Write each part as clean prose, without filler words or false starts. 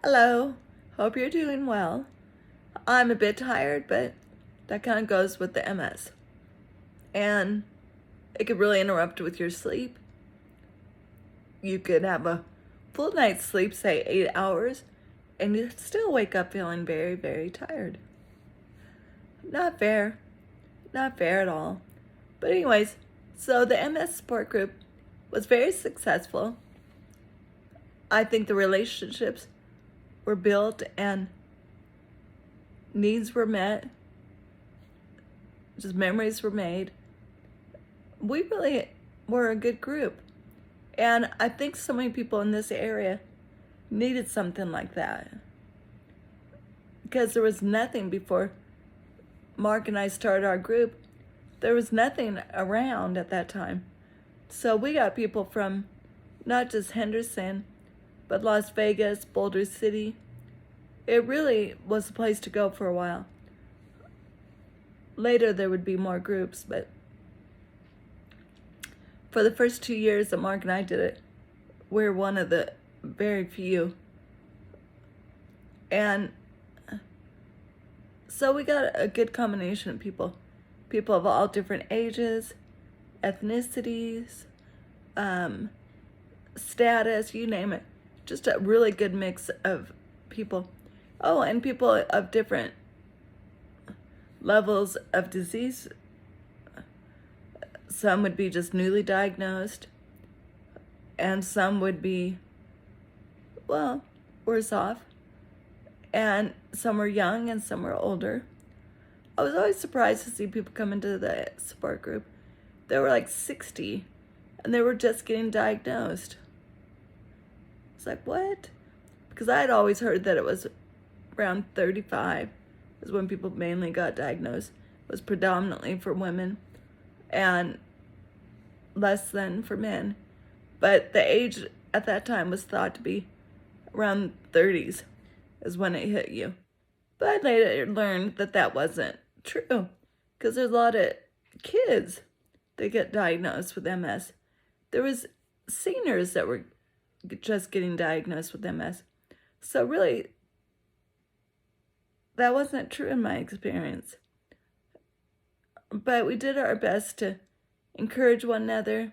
Hello, hope you're doing well. I'm a bit tired, but that kind of goes with the MS. And it could really interrupt with your sleep. You could have a full night's sleep, say 8 hours, and you still wake up feeling very, very tired. Not fair. Not fair at all. But, anyways, so the MS support group was very successful. I think the relationships were built and needs were met, just memories were made. We really were a good group. And I think so many people in this area needed something like that. Because there was nothing before Mark and I started our group. There was nothing around at that time. So we got people from not just Henderson, but Las Vegas, Boulder City. It really was a place to go for a while. Later there would be more groups, but for the first 2 years that Mark and I did it, we're one of the very few. And so we got a good combination of people of all different ages, ethnicities, status, you name it. Just a really good mix of people. Oh, and people of different levels of disease. Some would be just newly diagnosed, and some would be, well, worse off. And some were young and some were older. I was always surprised to see people come into the support group. They were like 60 and they were just getting diagnosed. It's like, what? Because I had always heard that it was around 35 is when people mainly got diagnosed. It was predominantly for women and less than for men. But the age at that time was thought to be around 30s is when it hit you. But I later learned that that wasn't true, because there's a lot of kids that get diagnosed with MS. There was seniors that were just getting diagnosed with MS. So really, that wasn't true in my experience. But we did our best to encourage one another,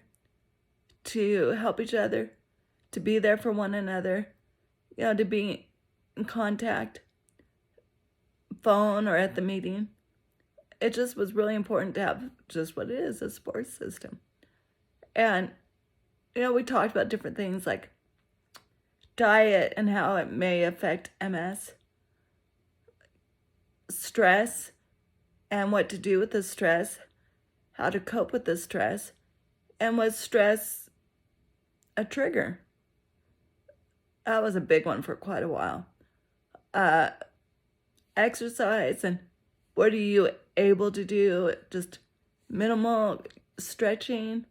to help each other, to be there for one another, to be in contact, phone or at the meeting. It just was really important to have just what it is, a support system. And, we talked about different things like diet and how it may affect MS, stress and what to do with the stress, how to cope with the stress, and was stress a trigger? That was a big one for quite a while. Exercise and what are you able to do? Just minimal stretching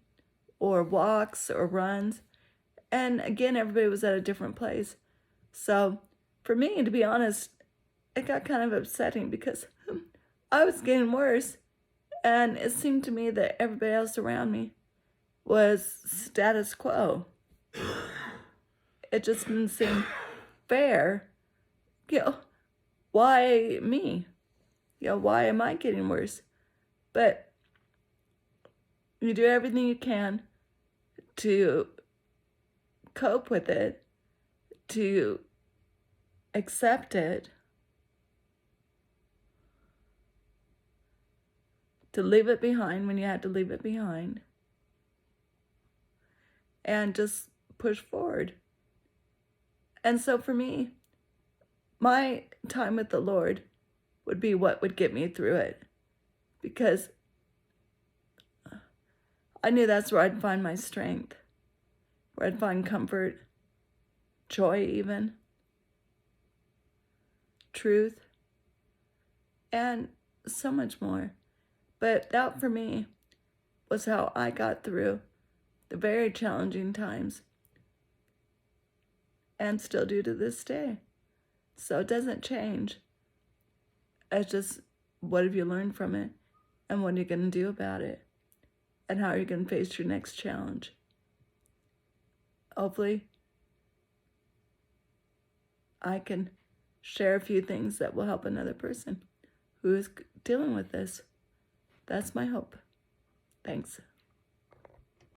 or walks or runs. And again, everybody was at a different place. So for me, to be honest, it got kind of upsetting because I was getting worse. And it seemed to me that everybody else around me was status quo. It just didn't seem fair. Why me? Why am I getting worse? But you do everything you can to cope with it, to accept it, to leave it behind when you had to leave it behind, and just push forward. And so for me, my time with the Lord would be what would get me through it, because I knew that's where I'd find my strength, where I'd find comfort, joy even, truth, and so much more. But that for me was how I got through the very challenging times, and still do to this day. So it doesn't change. It's just, what have you learned from it? And what are you going to do about it? And how are you going to face your next challenge? Hopefully, I can share a few things that will help another person who is dealing with this. That's my hope. Thanks.